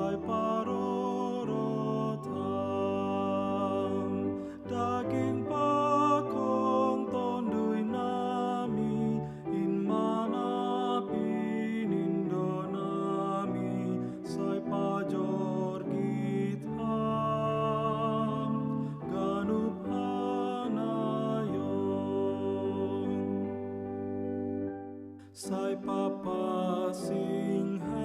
sai parorotam daging pakong tondui nami in mana pinindo nami sai pajor githam ganup hanayon sai papa singha